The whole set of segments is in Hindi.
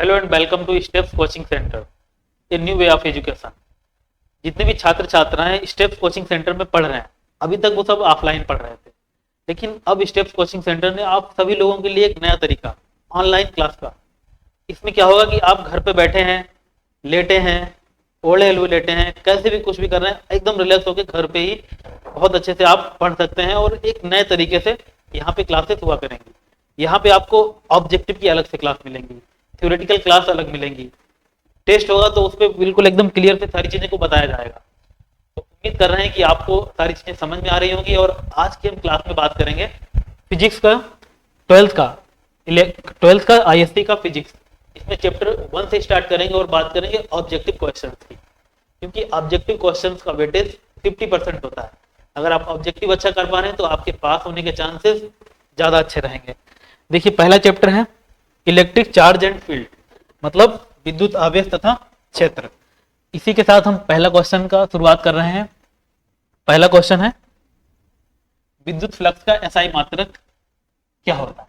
Hello and welcome two steps coaching centre, a new way of education. जितने भी छात्र छात्राएं स्टेप्स कोचिंग सेंटर में पढ़ रहे हैं, अभी तक वो सब ऑफलाइन पढ़ रहे थे, लेकिन अब स्टेप्स कोचिंग सेंटर ने आप सभी लोगों के लिए एक नया तरीका ऑनलाइन क्लास का। इसमें क्या होगा कि आप घर पे बैठे हैं, लेटे हैं, ओढ़े हुए लेटे हैं, कैसे भी कुछ भी कर रहे हैं, एकदम रिलैक्स होकर घर पे ही बहुत अच्छे से आप पढ़ सकते हैं और एक नए तरीके से यहाँ पे क्लासेस हुआ करेंगी। यहाँ पे आपको ऑब्जेक्टिव की अलग से क्लास मिलेंगी, थ्योरेटिकल क्लास अलग मिलेंगी, टेस्ट होगा तो उस पर बिल्कुल एकदम क्लियर से सारी चीजें को बताया जाएगा। तो उम्मीद कर रहे हैं कि आपको सारी चीजें समझ में आ रही होंगी। और आज की हम क्लास में बात करेंगे फिजिक्स का, ट्वेल्थ का आईएससी का फिजिक्स। इसमें चैप्टर 1 से स्टार्ट करेंगे और बात करेंगे ऑब्जेक्टिव क्वेश्चन की, क्योंकि ऑब्जेक्टिव क्वेश्चन का वेटेज 50% होता है। अगर आप ऑब्जेक्टिव अच्छा कर पा रहे हैं तो आपके पास होने के चांसेस ज्यादा अच्छे रहेंगे। देखिए, पहला चैप्टर है इलेक्ट्रिक चार्ज एंड फील्ड, मतलब विद्युत आवेश तथा क्षेत्र। इसी के साथ हम पहला क्वेश्चन का शुरुआत कर रहे हैं। पहला क्वेश्चन है विद्युत फ्लक्स का एसआई मात्रक क्या होता है।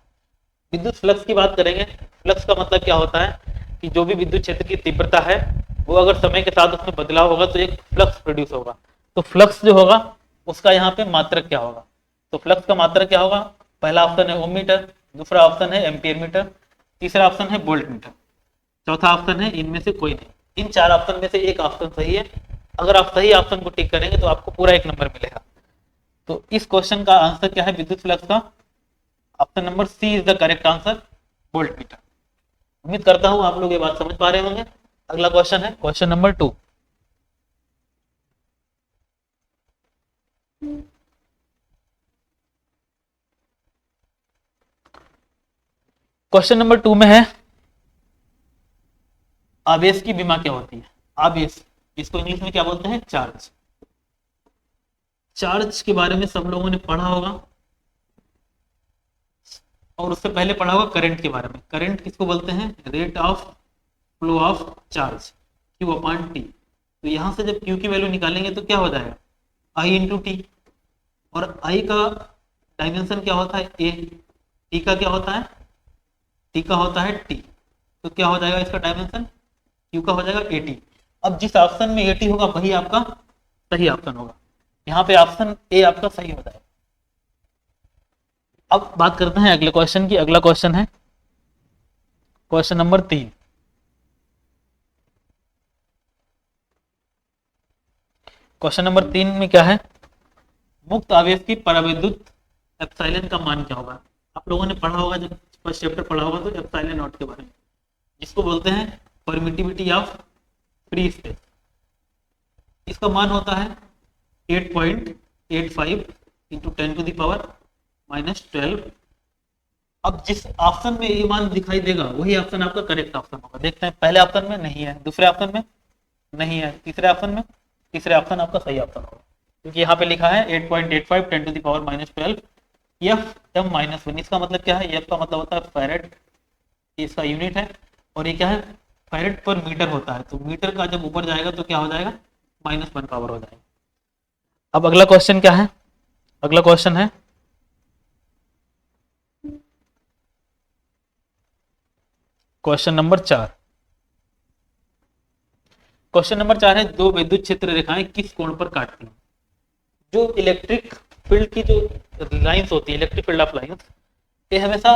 विद्युत फ्लक्स की बात करेंगे। फ्लक्स का मतलब क्या होता है कि जो भी विद्युत क्षेत्र की तीव्रता है वो अगर समय के साथ उसमें बदलाव होगा तो एक फ्लक्स प्रोड्यूस होगा। तो फ्लक्स जो होगा उसका यहाँ पे मात्रक क्या होगा। तो फ्लक्स का मात्रक क्या होगा। पहला ऑप्शन है ओम मीटर, दूसरा ऑप्शन है एम्पियर मीटर, तीसरा ऑप्शन है वोल्ट मीटर, चौथा ऑप्शन है इनमें से कोई नहीं। इन चार ऑप्शन में से एक ऑप्शन सही है। अगर आप सही ऑप्शन को टिक करेंगे तो आपको पूरा 1 नंबर मिलेगा। तो इस क्वेश्चन का आंसर क्या है विद्युत फ्लक्स का। Option number C is the correct answer, voltmeter. उम्मीद करता हूं आप लोग ये बात समझ पा रहे होंगे। अगला क्वेश्चन है क्वेश्चन नंबर 2। क्वेश्चन नंबर 2 में है आवेश की विमा क्या होती है। आवेश, इसको इंग्लिश में क्या बोलते हैं, चार्ज। चार्ज के बारे में सब लोगों ने पढ़ा होगा और उससे पहले पढ़ा होगा करंट के बारे में। करंट किसको बोलते हैं, rate of flow of charge, Q upon T. तो यहां से जब क्यू की वैल्यू निकालेंगे तो क्या हो जाएगा, आई इंटू टी। और आई का डायमेंशन क्या होता है, ए। टी का क्या होता है, टी का होता है टी। तो क्या हो जाएगा इसका डायमेंशन, क्यू का हो जाएगा 80। अब जिस ऑप्शन में 80 होगा वही आपका सही ऑप्शन होगा। यहाँ पे ऑप्शन ए आपका सही हो जाएगा। अब बात करते हैं अगले क्वेश्चन की। अगला क्वेश्चन है क्वेश्चन नंबर 3। क्वेश्चन नंबर 3 में क्या है, मुक्त आवेश की परावैद्युत एप्सिलॉन का मान क्या होगा। आप लोगों ने पढ़ा होगा, जब फर्स्ट चैप्टर पढ़ा होगा तो एप्सिलॉन नॉट के बारे में, जिसको बोलते हैं परमिटिविटी ऑफ फ्री स्पेस। इसका मान होता है 8.85 इंटू 10 टू द पावर -12। अब जिस ऑप्शन में ये मान दिखाई देगा वही ऑप्शन आपका करेक्ट ऑप्शन होगा। देखते हैं, पहले ऑप्शन में नहीं है, दूसरे ऑप्शन में नहीं है, तीसरे ऑप्शन में, तीसरे ऑप्शन आपका सही ऑप्शन होगा, क्योंकि यहाँ पे लिखा है 8.85 10 to the power -12 F M -1। इसका मतलब क्या है, एफ का मतलब होता है फैरेड, इसका यूनिट है, और ये क्या है, फैरेड पर मीटर होता है। तो मीटर का जब ऊपर जाएगा तो क्या हो जाएगा, -1 पावर हो जाएगा। अब अगला क्वेश्चन क्या है, अगला क्वेश्चन है क्वेश्चन नंबर 4। क्वेश्चन नंबर 4 है दो विद्युत क्षेत्र रेखाएं किस कोण पर काटती हैं। जो इलेक्ट्रिक फील्ड की जो लाइंस होती है, इलेक्ट्रिक फील्ड ऑफ लाइंस, ये हमेशा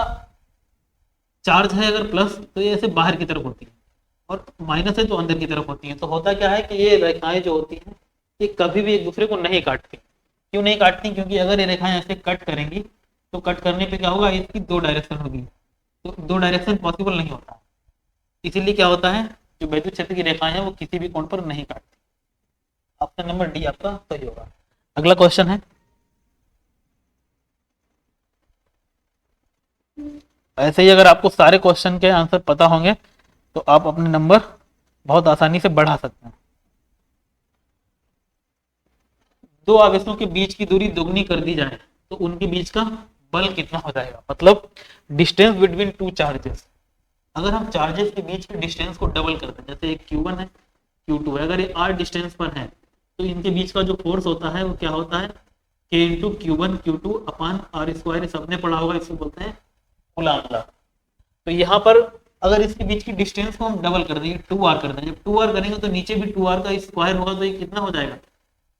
चार्ज है अगर प्लस तो ये ऐसे बाहर की तरफ होती है, और माइनस है तो अंदर की तरफ होती है। तो होता क्या है कि ये रेखाएं जो होती हैं ये कभी भी एक दूसरे को नहीं काटती। क्यों नहीं काटती, क्योंकि अगर ये रेखाएं ऐसे कट करेंगी तो कट करने पे क्या होगा, इसकी 2 डायरेक्शन होगी, तो 2 डायरेक्शन पॉसिबल नहीं होता। इसीलिए क्या होता है, जो विद्युत क्षेत्र की रेखाएं हैं वो किसी भी कोण पर नहीं काटती। ऑप्शन नंबर डी आपका सही होगा। अगला क्वेश्चन है, ऐसे ही अगर आपको सारे क्वेश्चन के आंसर पता होंगे तो आप अपने नंबर बहुत आसानी से बढ़ा सकते हैं। दो आवेशों के बीच की दूरी दुगनी कर दी जाए तो उनके बीच का बल कितना हो जाएगा, मतलब डिस्टेंस बिटवीन 2 चार्जेस। अगर हम चार्जेस के बीच के डिस्टेंस को डबल करते हैं, जैसे एक Q1 है, Q2 है, अगर ये r डिस्टेंस पर है तो इनके बीच का जो फोर्स होता है वो क्या होता है, K into Q1 Q2 upon R square. सबने पढ़ा होगा, इसको बोलते हैं कूलम्ब लॉ। तो यहाँ पर अगर इसके बीच की डिस्टेंस को हम डबल कर देंगे, 2r कर देंगे, जब 2r करेंगे तो नीचे भी 2r का स्क्वायर होगा, तो ये कितना हो जाएगा,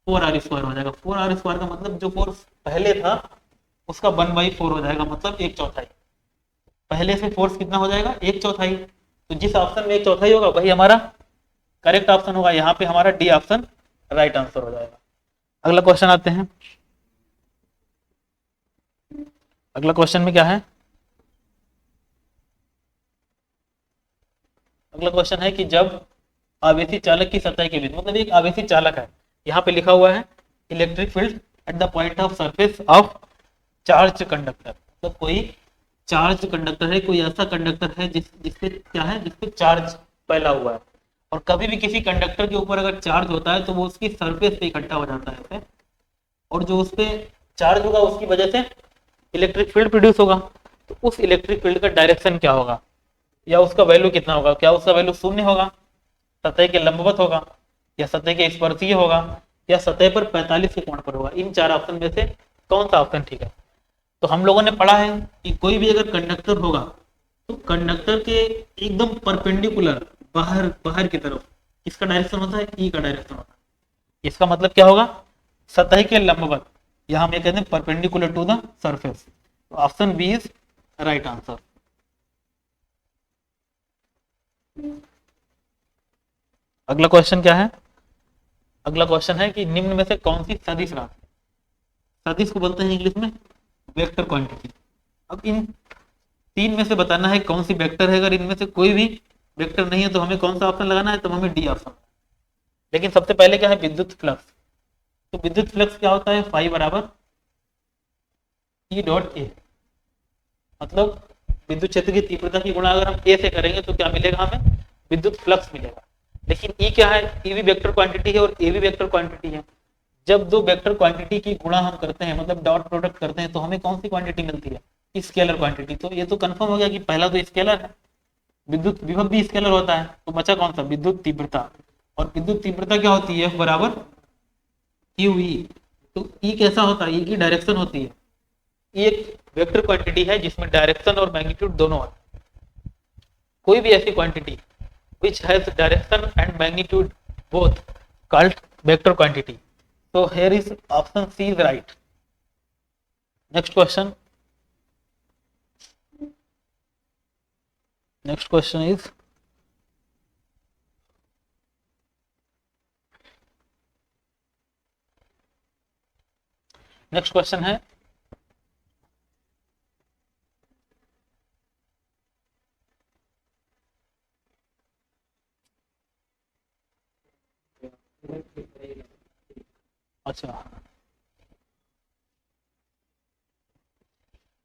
4r स्क्वायर हो जाएगा। 4r स्क्वायर का मतलब जो फोर्स पहले था उसका 1/4 हो जाएगा, मतलब 1/4। पहले से फोर्स कितना हो जाएगा, 1/4। तो जिस ऑप्शन में 1/4 होगा वही हमारा करेक्ट ऑप्शन होगा। यहाँ पे हमारा डी ऑप्शन राइट आंसर हो जाएगा। अगला क्वेश्चन आते हैं। अगला क्वेश्चन में क्या है, अगला क्वेश्चन है कि जब आवेशी चालक की सतह के बीच, मतलब एक आवेशी चालक है, यहाँ पे लिखा हुआ है electric field at the point of surface of charge conductor, मतलब कोई चार्ज कंडक्टर है, कोई ऐसा कंडक्टर है जिसपे क्या है, जिसपे चार्ज फैला हुआ है। और कभी भी किसी कंडक्टर के ऊपर अगर चार्ज होता है तो वो उसकी सरफेस पे इकट्ठा हो जाता है, और जो उस पे चार्ज होगा उसकी वजह से इलेक्ट्रिक फील्ड प्रोड्यूस होगा। तो उस इलेक्ट्रिक फील्ड का डायरेक्शन क्या होगा, या उसका वैल्यू कितना होगा, क्या उसका वैल्यू शून्य होगा, सतह के लंबवत होगा, या सतह के स्पर्शीय होगा, या सतह पर 45 के कोण पर होगा। इन चार ऑप्शन में से कौन सा ऑप्शन ठीक है। तो हम लोगों ने पढ़ा है कि कोई भी अगर कंडक्टर होगा तो कंडक्टर के एकदम परपेंडिकुलर बाहर की तरफ किसका डायरेक्शन होता है, ई का डायरेक्शन होता है। इसका मतलब क्या होगा, सतह के लंबवत, या हम ये कहते हैं परपेंडिकुलर टू द सरफेस। तो option B is right answer. अगला क्वेश्चन क्या है, अगला क्वेश्चन है कि निम्न में से कौन सी सदिश राशि, सदिश को बोलते हैं इंग्लिश में वेक्टर क्वांटिटी। अब इन तीन में से बताना है कौन सी वेक्टर है। अगर इनमें से कोई भी वेक्टर नहीं है तो हमें कौन सा ऑप्शन लगाना है, तो हमें डी ऑप्शन। लेकिन सबसे पहले क्या है, विद्युत फ्लक्स। तो विद्युत फ्लक्स क्या होता है, फाई बराबर ई डॉट ए, मतलब विद्युत क्षेत्र की तीव्रता की गुणा अगर हम ए से करेंगे तो क्या मिलेगा, हमें विद्युत फ्लक्स मिलेगा। लेकिन ई क्या है, ई भी वेक्टर क्वांटिटी है और ए भी वेक्टर क्वांटिटी है। जब दो वेक्टर क्वांटिटी की गुणा हम करते हैं, मतलब डॉट प्रोडक्ट करते हैं, तो हमें कौन सी क्वांटिटी मिलती है, स्केलर क्वांटिटी। तो ये तो कंफर्म हो गया कि पहला तो स्केलर है, विद्युत विभव भी स्केलर होता है, तो बचा कौन सा, विद्युत तीव्रता। और विद्युत तीव्रता क्या होती है, बराबर क्यू ई। तो ई कैसा होता है, ई की डायरेक्शन होती है। ये एक वेक्टर क्वांटिटी है जिसमें डायरेक्शन और मैग्नीट्यूड दोनों होते हैं। कोई भी ऐसी quantity which has direction and magnitude both called vector quantity. So here is option C is right. Next question. Next question is next question है अच्छा,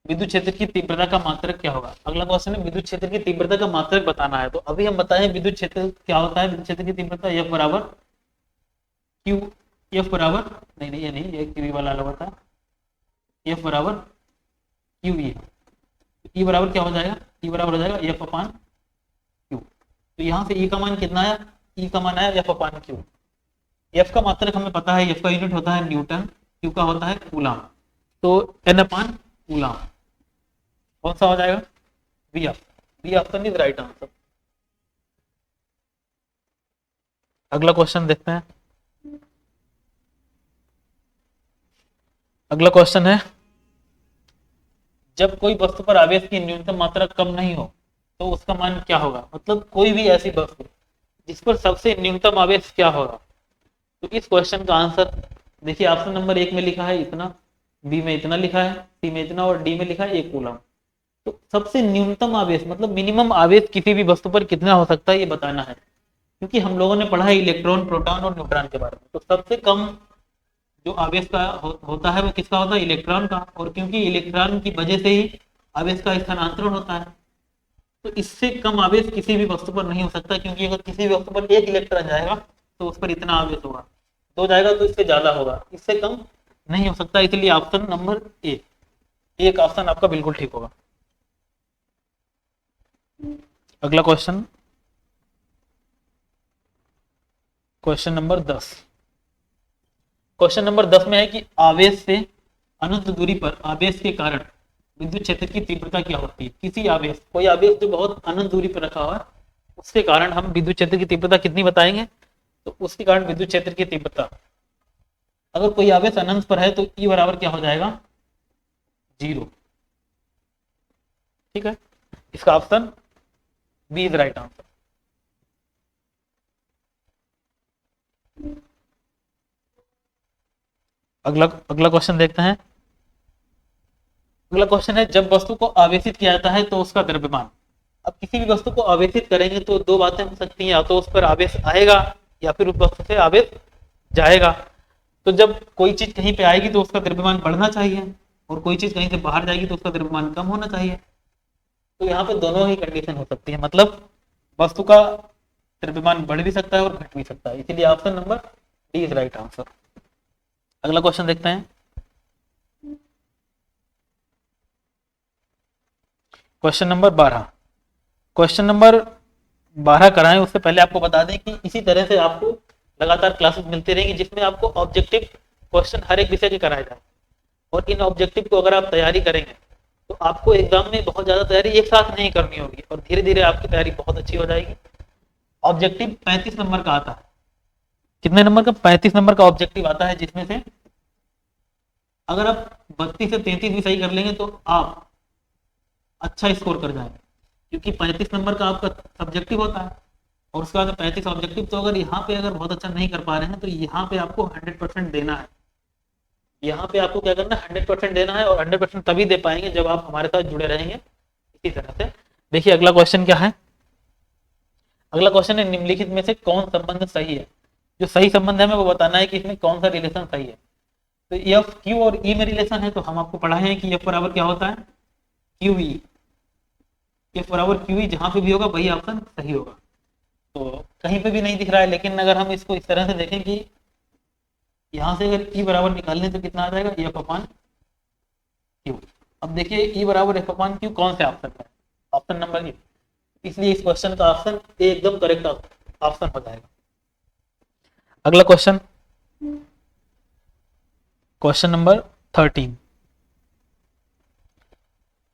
विद्युत क्षेत्र की तीव्रता का मात्रक क्या होगा। अगला क्वेश्चन है विद्युत क्षेत्र की तीव्रता का मात्रक बताना है। तो अभी हम बताएं विद्युत क्षेत्र क्या होता है। विद्युत क्षेत्र की तीव्रता F बराबर क्यू, F बराबर नहीं ये नहीं, ये क्यू वाला अलग होता है। F बराबर क्यू ई, ई बराबर क्या हो जाएगा, ई बराबर हो जाएगा F अपान क्यू। तो यहाँ से ई का मान कितना आया, ई का मान आया F अपान क्यू। एफ का मात्रक हमें पता है, एफ का यूनिट होता है न्यूटन, क्यू का होता है कूलम। तो एन अपान कूलम कौन सा हो जाएगा, B option. B option is right answer. अगला क्वेश्चन देखते हैं। अगला क्वेश्चन है जब कोई वस्तु पर आवेश की न्यूनतम मात्रा कम नहीं हो तो उसका मान क्या होगा। मतलब कोई भी ऐसी वस्तु जिस पर सबसे न्यूनतम आवेश क्या होगा। तो इस क्वेश्चन का आंसर देखिए, ऑप्शन नंबर 1 में लिखा है इतना, बी में इतना लिखा है, सी में इतना और डी में लिखा है 1 कूलम। तो सबसे न्यूनतम आवेश मतलब मिनिमम आवेश किसी भी वस्तु पर कितना हो सकता है ये बताना है, क्योंकि हम लोगों ने पढ़ा है इलेक्ट्रॉन, प्रोटॉन और न्यूट्रॉन के बारे में। तो सबसे कम जो आवेश का होता है वो किसका होता है, इलेक्ट्रॉन का। और क्योंकि इलेक्ट्रॉन की वजह से ही आवेश का स्थानांतरण होता है, तो इससे कम आवेश किसी भी वस्तु पर नहीं हो सकता। क्योंकि अगर किसी भी वस्तु पर 1 इलेक्ट्रॉन जाएगा तो उस पर इतना आवेश होगा, 2 जाएगा तो इससे ज्यादा होगा, इससे कम नहीं हो सकता। इसलिए ऑप्शन नंबर ए, एक ऑप्शन आपका बिल्कुल ठीक होगा। अगला question, question number 10। Question number 10 में है कि आवेश से अनंत दूरी पर आवेश के कारण विद्युत क्षेत्र की तीव्रता क्या होती है। किसी आवेश, कोई आवेश जो बहुत अनंत दूरी पर रखा हुआ है, उसके कारण हम विद्युत क्षेत्र की तीव्रता कितनी बताएंगे, तो उसके कारण विद्युत क्षेत्र की तीव्रता, अगर कोई आवेश अनंत पर है तो ई बराबर क्या हो जाएगा, 0। ठीक है, इसका option B is right answer. अगला अगला क्वेश्चन देखते हैं। अगला क्वेश्चन है, जब वस्तु को आवेशित किया जाता है तो उसका द्रव्यमान। अब किसी भी वस्तु को आवेशित करेंगे तो दो बातें हो सकती हैं, या तो उस पर आवेश आएगा या फिर उस वस्तु से आवेश जाएगा। तो जब कोई चीज कहीं पे आएगी तो उसका द्रव्यमान बढ़ना चाहिए, और कोई चीज कहीं से बाहर जाएगी तो उसका द्रव्यमान कम होना चाहिए। तो यहाँ पे दोनों ही कंडीशन हो सकती है, मतलब वस्तु का द्रव्यमान बढ़ भी सकता है और घट भी सकता है, इसीलिए option number D is right answer. अगला क्वेश्चन देखते हैं। Question number 12। क्वेश्चन नंबर 12 कराएं उससे पहले आपको बता दें कि इसी तरह से आपको लगातार क्लासेस मिलती रहेंगी जिसमें आपको ऑब्जेक्टिव क्वेश्चन हर एक विषय के कराए जाए, और इन ऑब्जेक्टिव को अगर आप तैयारी करेंगे तो आपको एग्जाम में बहुत ज्यादा तैयारी एक साथ नहीं करनी होगी, और धीरे धीरे आपकी तैयारी बहुत अच्छी हो जाएगी। ऑब्जेक्टिव 35 नंबर का आता है। कितने नंबर का, 35 नंबर का ऑब्जेक्टिव आता है, जिसमें से अगर आप 32 से 33 भी सही कर लेंगे तो आप अच्छा स्कोर कर जाएंगे, क्योंकि 35 नंबर का आपका सब्जेक्टिव होता है, और उसके बाद 35 ऑब्जेक्टिव। तो अगर यहाँ पे अगर बहुत अच्छा नहीं कर पा रहे हैं तो यहाँ पे आपको 100% देना है। यहाँ पे आपको क्या करना है, 100% देना है, और 100% तभी दे पाएंगे जब आप हमारे साथ जुड़े रहेंगे। इसी तरह से देखिए अगला क्वेश्चन क्या है। अगला क्वेश्चन है, निम्नलिखित में से कौन संबंध सही है। जो सही संबंध है हमें वो बताना है कि इसमें कौन सा रिलेशन सही है। तो एफ क्यू और ई में रिलेशन है, तो हम आपको पढ़ाए हैं कि एफ बराबर क्या होता है, क्यू ई। एफ बराबर क्यू ई, जहां पे भी होगा वही ऑप्शन सही होगा। तो कहीं पे भी नहीं दिख रहा है, लेकिन अगर हम इसको इस तरह से देखें कि यहाँ से अगर ई बराबर निकालने तो कितना आ जाएगा, एफ अपान क्यू। अब देखिए ई बराबर एफ अपान क्यू कौन से ऑप्शन है, ऑप्शन नंबर ए, इसलिए इस क्वेश्चन का ऑप्शन ए एकदम करेक्ट ऑप्शन हो जाएगा। अगला क्वेश्चन, क्वेश्चन नंबर 13।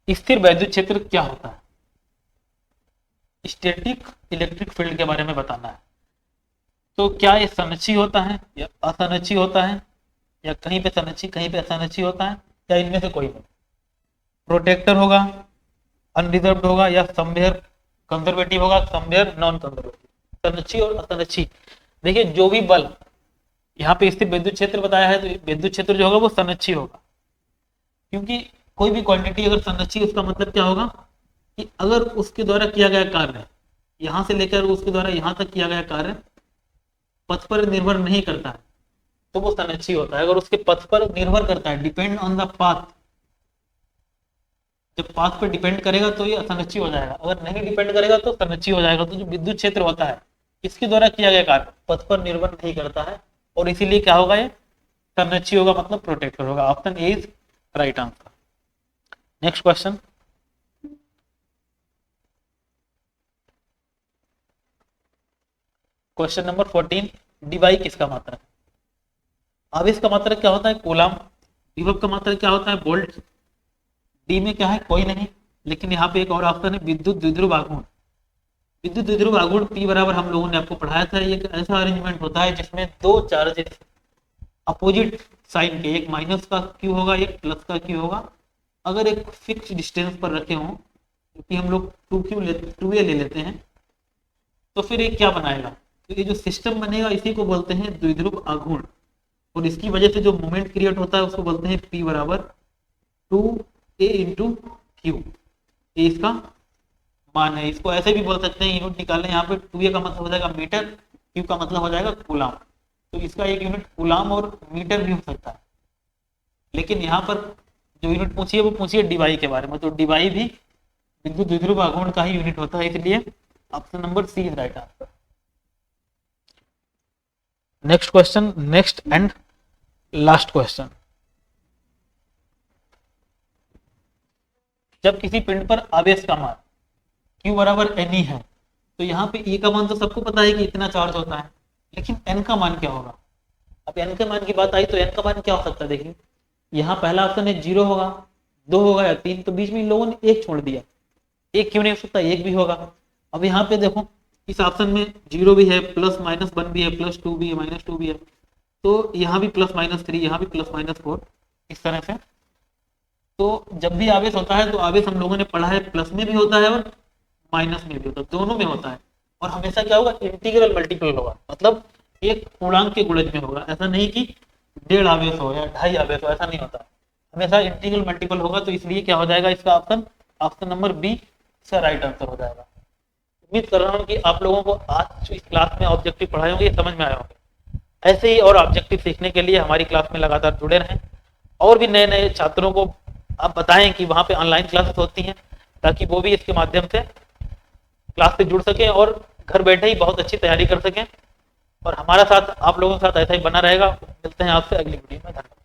स्थिर वैद्युत क्षेत्र क्या होता है। स्टैटिक इलेक्ट्रिक फील्ड के बारे में बताना है। तो क्या ये संरक्षी होता है या असंरक्षी होता है, या कहीं पे संरक्षी कहीं पे असंरक्षी होता है, या इनमें से कोई नहीं। प्रोटेक्टर होगा, अनरिजर्व्ड होगा, या समवेयर कंजर्वेटिव होगा, समवेयर नॉन कंजर्वेटिव। संरक्षी और असंरक्षी, देखिए जो भी बल यहाँ पे स्थिर विद्युत क्षेत्र बताया है, तो विद्युत क्षेत्र जो होगा वो संरक्षी होगा, क्योंकि कोई भी क्वांटिटी अगर संरक्षी, उसका मतलब क्या होगा कि अगर उसके द्वारा किया गया कार्य यहाँ से लेकर उसके द्वारा यहाँ तक किया गया कार्य पथ पर निर्भर नहीं करता है तो वो संरक्षी होता है। अगर उसके पथ पर निर्भर करता है, डिपेंड ऑन द पाथ, जब पाथ पर डिपेंड करेगा तो ये असंरक्षी हो जाएगा, अगर नहीं डिपेंड करेगा तो संरक्षी हो जाएगा। तो जो विद्युत क्षेत्र होता है इसके द्वारा किया गया कार्य पथ पर निर्भर नहीं करता है, और इसीलिए क्या होगा, ये संरक्षी होगा, मतलब प्रोटेक्टर होगा। Option A is right answer. Next question, question number 14। D Y किसका मात्रक है। आवेश का मात्रक क्या होता है, कूलम। विभव का मात्रक क्या होता है, वोल्ट। डी में क्या है, कोई नहीं, लेकिन यहाँ पे एक और ऑप्शन है, विद्युत द्विध्रुव आघूर्ण। विद्युत द्विध्रुव आघूर्ण पी बराबर हम लोगों ने आपको पढ़ाया था। ये एक ऐसा अरेंजमेंट होता है जिसमें दो चार्जेस अपोजिट साइन के, एक माइनस का क्यू होगा, एक प्लस का क्यू होगा, अगर एक फिक्स डिस्टेंस पर रखे हों, क्योंकि हम लोग 2a ले लेते हैं, तो फिर ये क्या बनाएगा, तो ये जो सिस्टम बनेगा इसी को बोलते हैं द्विध्रुव आघूर्ण, और इसकी वजह से जो मोमेंट क्रिएट होता है उसको बोलते हैं P बराबर 2a इंटू क्यू। ये इसका मान है। इसको ऐसे भी बोल सकते हैं, यूनिट निकालने, यहाँ पे 2a का मतलब हो जाएगा मीटर, Q का मतलब हो जाएगा कूलाम। तो इसका एक यूनिट कूलाम और मीटर भी हो सकता है, लेकिन यहाँ पर जो यूनिट पूछिए वो पूछिए डीवाई के बारे में, तो डीवाई भी विद्युत द्विध्रुव आघूर्ण का ही यूनिट होता है, इसलिए option number C is right answer. Next question, next and last question. जब किसी पिंड पर आवेश का मान Q बराबर NE है, तो यहाँ पे E का मान तो सबको पता है कि इतना चार्ज होता है, लेकिन N का मान क्या होगा। अब N के मान की बात आई तो N का मान क्या हो सकता है, देखिए यहाँ पहला ऑप्शन है 0 होगा, 2 होगा या 3, तो बीच में इन लोगों ने 1 छोड़ दिया। 1 क्यों नहीं हो सकता, 1 भी होगा। अब यहाँ पे देखो इस ऑप्शन में 0 भी है, +-1 भी है, +2 भी है, -2 भी है, तो यहाँ भी +-3, यहाँ भी +-4, इस तरह से। तो जब भी आवेश होता है तो आवेश हम लोगों ने पढ़ा है प्लस में भी होता है और माइनस में भी होता है, दोनों में होता है। और हमेशा क्या होगा, इंटीग्रल मल्टीपल होगा, मतलब एक पूर्णांक के गुणज में होगा। ऐसा नहीं कि 1.5 आवेश हो या 2.5 आवेश हो, ऐसा नहीं होता, हमेशा इंटीग्रल मल्टीपल होगा। तो इसलिए क्या हो जाएगा इसका ऑप्शन, ऑप्शन नंबर बी इसका राइट आंसर हो जाएगा। उम्मीद कर रहा हूँ कि आप लोगों को आज इस क्लास में ऑब्जेक्टिव पढ़ाए होंगे, समझ में आए होंगे। ऐसे ही और ऑब्जेक्टिव सीखने के लिए हमारी क्लास में लगातार जुड़े रहें, और भी नए नए छात्रों को आप बताएं कि वहाँ पे ऑनलाइन क्लासेस होती हैं, ताकि वो भी इसके माध्यम से क्लास से जुड़ सकें और घर बैठे ही बहुत अच्छी तैयारी कर सकें। और हमारा साथ आप लोगों के साथ ऐसा ही बना रहेगा। मिलते हैं आपसे अगली वीडियो में। धन्यवाद।